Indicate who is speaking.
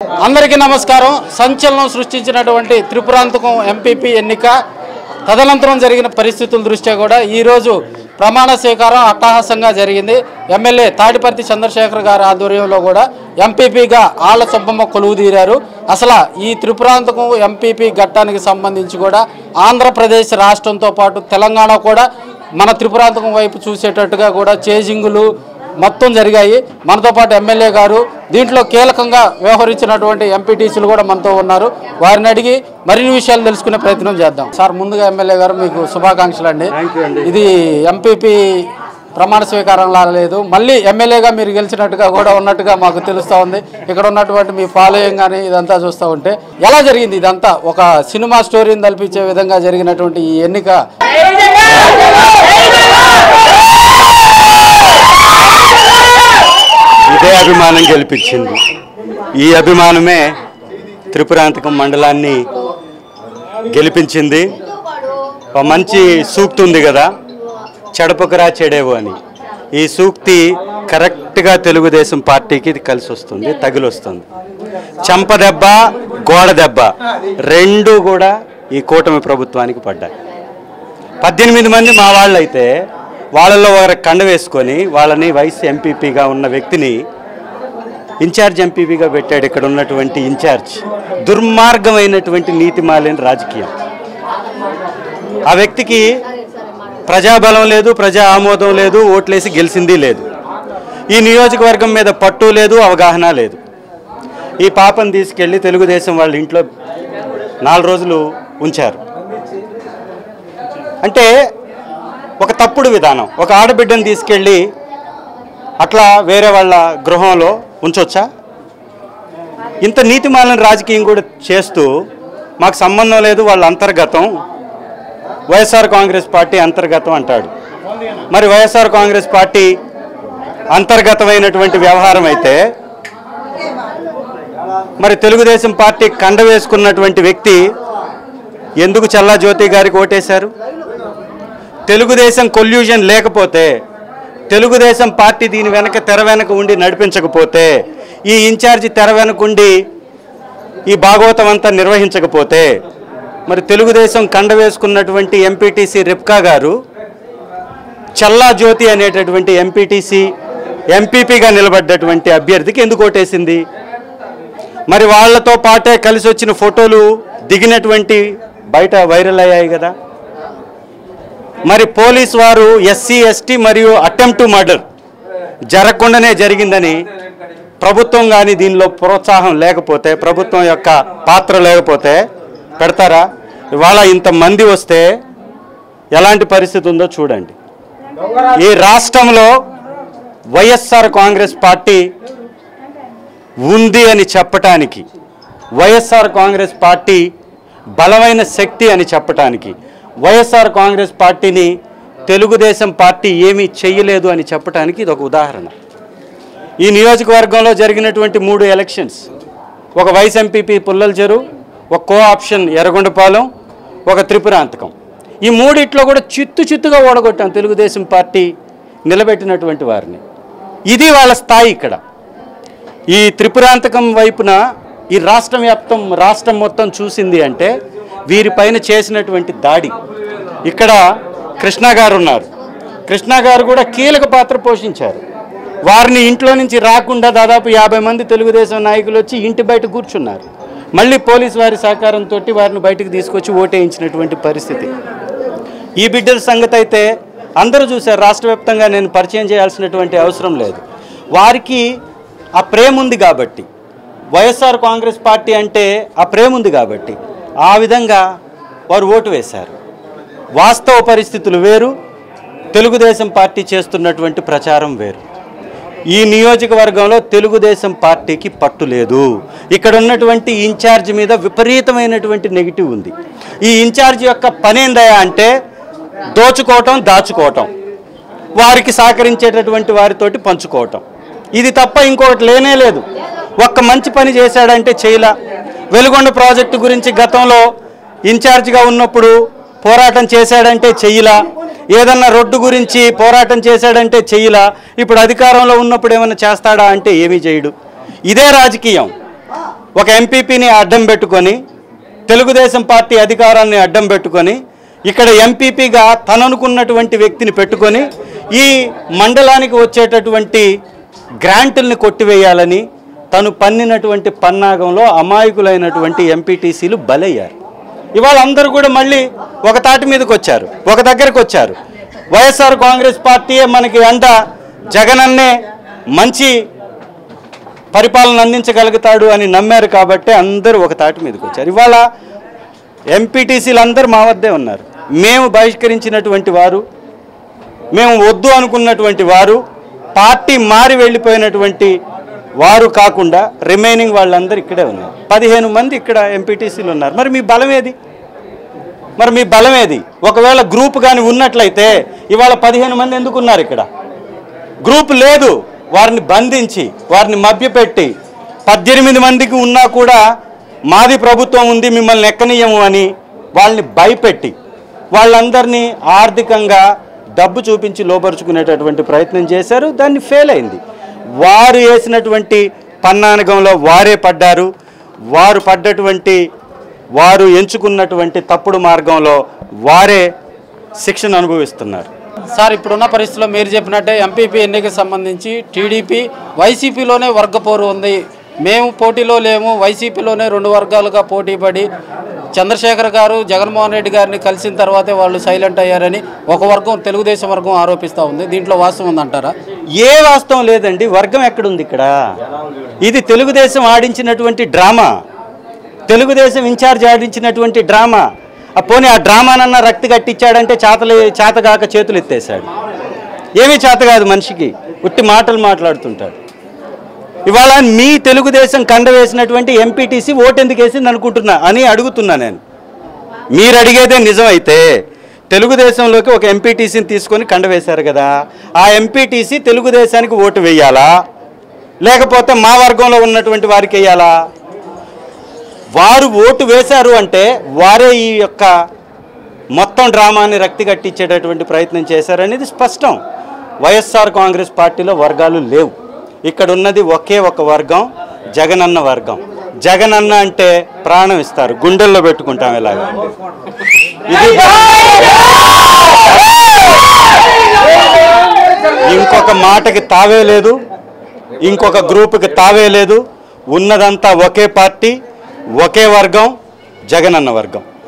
Speaker 1: అందరికీ నమస్కారం. సంచలనం సృష్టించినటువంటి త్రిపురాంతకం ఎంపీపీ ఎన్నిక తదనంతరం జరిగిన పరిస్థితుల దృష్ట్యా కూడా ఈ రోజు ప్రమాణ స్వీకారం అట్టహాసంగా జరిగింది. ఎమ్మెల్యే తాడిపర్తి చంద్రశేఖర్ గారి ఆధ్వర్యంలో కూడా ఎంపీపీగా ఆళ్ల సుబ్బమ్మ కొలువు తీరారు. అసలు ఈ త్రిపురాంతకం ఎంపీపీ ఘట్టానికి సంబంధించి కూడా ఆంధ్రప్రదేశ్ రాష్ట్రంతో పాటు తెలంగాణ కూడా మన త్రిపురాంతకం వైపు చూసేటట్టుగా కూడా చేజింగులు మొత్తం జరిగాయి. మనతో పాటు ఎమ్మెల్యే గారు దీంట్లో కీలకంగా వ్యవహరించినటువంటి ఎంపీటీసీలు కూడా మనతో ఉన్నారు. వారిని అడిగి మరిన్ని విషయాలు తెలుసుకునే ప్రయత్నం చేద్దాం. సార్, ముందుగా ఎమ్మెల్యే గారు మీకు శుభాకాంక్షలు అండి. ఇది ఎంపీపీ ప్రమాణ స్వీకారం లాలేదు, మళ్ళీ ఎమ్మెల్యేగా మీరు గెలిచినట్టుగా కూడా ఉన్నట్టుగా మాకు తెలుస్తూ ఉంది. ఇక్కడ ఉన్నటువంటి మీ ఫాలోయింగ్ కానీ ఇదంతా చూస్తూ ఉంటే ఎలా జరిగింది? ఇదంతా ఒక సినిమా స్టోరీని తలపించే విధంగా జరిగినటువంటి ఈ ఎన్నిక
Speaker 2: ఇదే అభిమానం గెలిపించింది. ఈ అభిమానమే త్రిపురాంతకం మండలాన్ని గెలిపించింది. ఒక మంచి సూక్తి ఉంది కదా, చెడపకరా చెడేవు అని. ఈ సూక్తి కరెక్ట్గా తెలుగుదేశం పార్టీకి కలిసి వస్తుంది, తగిలొస్తుంది. చంపదెబ్బ, గోడ దెబ్బ రెండు కూడా ఈ కూటమి ప్రభుత్వానికి పడ్డాయి. 18 మంది మా వాళ్ళు అయితే వాళ్ళల్లో ఒకరి కండ వేసుకొని వాళ్ళని వైస్ ఎంపీపీగా ఉన్న వ్యక్తిని ఇన్ఛార్జ్ ఎంపీపీగా పెట్టాడు. ఇక్కడ ఉన్నటువంటి ఇన్ఛార్జ్ దుర్మార్గమైనటువంటి నీతిమాలిన రాజకీయం. ఆ వ్యక్తికి ప్రజాబలం లేదు, ప్రజా ఆమోదం లేదు, ఓట్లేసి గెలిచింది లేదు. ఈ నియోజకవర్గం మీద పట్టు లేదు, అవగాహన లేదు. ఈ పాపను తీసుకెళ్ళి తెలుగుదేశం వాళ్ళ ఇంట్లో 4 రోజులు ఉంచారు. అంటే ఒక తప్పుడు విధానం. ఒక ఆడబిడ్డను తీసుకెళ్ళి అట్లా వేరే వాళ్ళ గృహంలో ఉంచొచ్చా? ఇంత నీతిమాలిన రాజకీయం కూడా చేస్తూ మాకు సంబంధం లేదు, వాళ్ళ అంతర్గతం, వైఎస్ఆర్ కాంగ్రెస్ పార్టీ అంతర్గతం అంటాడు. మరి వైఎస్ఆర్ కాంగ్రెస్ పార్టీ అంతర్గతమైనటువంటి వ్యవహారం అయితే మరి తెలుగుదేశం పార్టీ కండ వేసుకున్నటువంటి వ్యక్తి ఎందుకు చల్లా జ్యోతి గారికి ఓటేశారు? తెలుగుదేశం కొల్యూషన్ లేకపోతే, తెలుగుదేశం పార్టీ దీని వెనక తెర వెనక ఉండి నడిపించకపోతే, ఈ ఇన్ఛార్జి తెర వెనక ఉండి ఈ భాగవతం అంతా నిర్వహించకపోతే, మరి తెలుగుదేశం కండ వేసుకున్నటువంటి ఎంపీటీసీ రిప్కా గారు చల్లా జ్యోతి అనేటటువంటి ఎంపీపీగా నిలబడ్డటువంటి అభ్యర్థికి ఎందుకు ఓటేసింది? మరి వాళ్లతో పాటే కలిసి వచ్చిన ఫోటోలు దిగినటువంటి బయట వైరల్ అయ్యాయి కదా. మరి పోలీస్ వారు ఎస్సీ ఎస్టీ మరియు అటెంప్ట్ టు మర్డర్ జరగకుండానే జరిగిందని ప్రభుత్వం కానీ దీనిలో ప్రోత్సాహం లేకపోతే, ప్రభుత్వం యొక్క పాత్ర లేకపోతే పెడతారా? ఇవాళ ఇంతమంది వస్తే ఎలాంటి పరిస్థితి ఉందో చూడండి. ఈ రాష్ట్రంలో వైఎస్ఆర్ కాంగ్రెస్ పార్టీ ఉంది అని చెప్పటానికి, వైఎస్ఆర్ కాంగ్రెస్ పార్టీ బలమైన శక్తి అని చెప్పటానికి, వైఎస్ఆర్ కాంగ్రెస్ పార్టీని తెలుగుదేశం పార్టీ ఏమీ చెయ్యలేదు అని చెప్పడానికి ఇది ఒక ఉదాహరణ. ఈ నియోజకవర్గంలో జరిగినటువంటి 3 ఎలక్షన్స్, ఒక వైస్ ఎంపీపీ పుల్లల చెరువు, ఒక కో ఆప్షన్ ఎర్రగొండపాలెం, ఒక త్రిపురాంతకం, ఈ 3 కూడా చిత్తుగా ఓడగొట్టాం తెలుగుదేశం పార్టీ నిలబెట్టినటువంటి వారిని. ఇది వాళ్ళ స్థాయి. ఇక్కడ ఈ త్రిపురాంతకం వైపున ఈ రాష్ట్రం మొత్తం చూసింది అంటే వీరిపైన చేసినటువంటి దాడి. ఇక్కడ కృష్ణ గారు ఉన్నారు, కృష్ణ గారు కూడా కీలక పాత్ర పోషించారు. వారిని ఇంట్లో నుంచి రాకుండా దాదాపు 50 మంది తెలుగుదేశం నాయకులు వచ్చి ఇంటి బయట కూర్చున్నారు. మళ్ళీ పోలీసు వారి సహకారంతో వారిని బయటకు తీసుకొచ్చి ఓటేయించినటువంటి పరిస్థితి. ఈ బిడ్డల సంగతి అయితే అందరూ చూశారు. రాష్ట్ర వ్యాప్తంగా నేను పరిచయం చేయాల్సినటువంటి అవసరం లేదు. వారికి ఆ ప్రేమ ఉంది కాబట్టి, వైఎస్ఆర్ కాంగ్రెస్ పార్టీ అంటే ఆ ప్రేమ ఉంది కాబట్టి ఆ విధంగా వారు ఓటు వేశారు. వాస్తవ పరిస్థితులు వేరు, తెలుగుదేశం పార్టీ చేస్తున్నటువంటి ప్రచారం వేరు. ఈ నియోజకవర్గంలో తెలుగుదేశం పార్టీకి పట్టు లేదు. ఇక్కడ ఉన్నటువంటి ఇన్ఛార్జ్ మీద విపరీతమైనటువంటి నెగిటివ్ ఉంది. ఈ ఇన్ఛార్జ్ యొక్క పనేందయా అంటే దోచుకోవటం, దాచుకోవటం, వారికి సహకరించేటటువంటి వారితోటి పంచుకోవటం. ఇది తప్ప ఇంకొకటి లేనే లేదు. ఒక్క మంచి పని చేశాడంటే చేయలా. వెలుగొండ ప్రాజెక్టు గురించి గతంలో ఇన్ఛార్జిగా ఉన్నప్పుడు పోరాటం చేశాడంటే చెయ్యలా. ఏదన్నా రోడ్డు గురించి పోరాటం చేశాడంటే చెయ్యలా. ఇప్పుడు అధికారంలో ఉన్నప్పుడు ఏమైనా చేస్తాడా అంటే ఏమీ చేయడు. ఇదే రాజకీయం. ఒక ఎంపీపీని అడ్డం పెట్టుకొని, తెలుగుదేశం పార్టీ అధికారాన్ని అడ్డం పెట్టుకొని, ఇక్కడ ఎంపీపీగా తననుకున్నటువంటి వ్యక్తిని పెట్టుకొని ఈ మండలానికి వచ్చేటటువంటి గ్రాంటుల్ని కొట్టివేయాలని తను పన్నినటువంటి పన్నాగంలో అమాయకులైనటువంటి ఎంపీటీసీలు బలయ్యారు. ఇవాళ అందరూ కూడా మళ్ళీ ఒక తాటి మీదకి వచ్చారు, ఒక దగ్గరకు వచ్చారు. వైఎస్ఆర్ కాంగ్రెస్ పార్టీయే మనకి అంట, జగనన్నే మంచి పరిపాలన అందించగలుగుతాడు అని నమ్మారు కాబట్టి అందరూ ఒక తాటి మీదకి వచ్చారు. ఇవాళ ఎంపీటీసీలు అందరూ మా వద్దే ఉన్నారు. మేము బహిష్కరించినటువంటి వారు, మేము వద్దు అనుకున్నటువంటి వారు, పార్టీ మారి వెళ్ళిపోయినటువంటి వారు కాకుండా రిమైనింగ్ వాళ్ళందరూ ఇక్కడే ఉన్నారు. 15 మంది ఇక్కడ ఎంపీటీసీలు ఉన్నారు. మరి మీ బలం ఏది? ఒకవేళ గ్రూప్ కానీ ఉన్నట్లయితే ఇవాళ 15 మంది ఎందుకు ఉన్నారు ఇక్కడ? గ్రూప్ లేదు. వారిని బంధించి, వారిని మభ్యపెట్టి 18 మందికి ఉన్నా కూడా మాది ప్రభుత్వం ఉంది, మిమ్మల్ని ఎక్కనీయము అని వాళ్ళని భయపెట్టి వాళ్ళందరినీ ఆర్థికంగా డబ్బు చూపించి లోపరుచుకునేటటువంటి ప్రయత్నం చేశారు. దాన్ని ఫెయిల్ అయింది. వారు వేసినటువంటి పన్నానగంలో వారే పడ్డారు. వారు ఎంచుకున్నటువంటి తప్పుడు మార్గంలో వారే శిక్షను అనుభవిస్తున్నారు.
Speaker 1: సార్, ఇప్పుడున్న పరిస్థితుల్లో మీరు చెప్పినట్టే ఎంపీపీ ఎన్నికకి సంబంధించి టీడీపీ వైసీపీలోనే వర్గపోరు ఉంది. మేము పోటీలో లేము, వైసీపీలోనే 2 వర్గాలుగా పోటీపడి చంద్రశేఖర్ గారు జగన్మోహన్ రెడ్డి గారిని కలిసిన తర్వాతే వాళ్ళు సైలెంట్ అయ్యారని ఒక వర్గం, తెలుగుదేశం వర్గం ఆరోపిస్తూ ఉంది. దీంట్లో వాస్తవం ఉందంటారా?
Speaker 2: ఏ వాస్తవం లేదండి. వర్గం ఎక్కడుంది ఇక్కడ? ఇది తెలుగుదేశం ఆడించినటువంటి డ్రామా, తెలుగుదేశం ఇన్ఛార్జ్ ఆడించినటువంటి డ్రామా. పోనీ ఆ డ్రామానన్నా రక్తి కట్టించాడంటే చేతగాక చేతులు ఎత్తేసాడు. ఏమీ చేత కాదు మనిషికి, ఉట్టి మాటలు మాట్లాడుతుంటాడు. ఇవాళ మీ తెలుగుదేశం కండ వేసినటువంటి ఎంపీటీసీ ఓటెందుకు వేసింది అనుకుంటున్నా అని అడుగుతున్నా నేను. మీరు అడిగేదే నిజమైతే తెలుగుదేశంలోకి ఒక ఎంపీటీసీని తీసుకొని కండ వేశారు కదా, ఆ ఎంపీటీసీ తెలుగుదేశానికి ఓటు వేయాలా, లేకపోతే మా వర్గంలో ఉన్నటువంటి వారికి వేయాలా? వారు ఓటు వేశారు అంటే వారే ఈ యొక్క మొత్తం డ్రామాని రక్తి కట్టించేటటువంటి ప్రయత్నం చేశారనేది స్పష్టం. వైఎస్ఆర్ కాంగ్రెస్ పార్టీలో వర్గాలు లేవు. ఇక్కడ ఉన్నది ఒకే ఒక వర్గం, జగనన్న వర్గం. జగనన్న అంటే ప్రాణం ఇస్తారు, గుండెల్లో పెట్టుకుంటాం. ఇలాగా ఇంకొక మాటకి తావే లేదు, ఇంకొక గ్రూపుకి తావే లేదు. ఉన్నదంతా ఒకే పార్టీ, ఒకే వర్గం, జగనన్న వర్గం.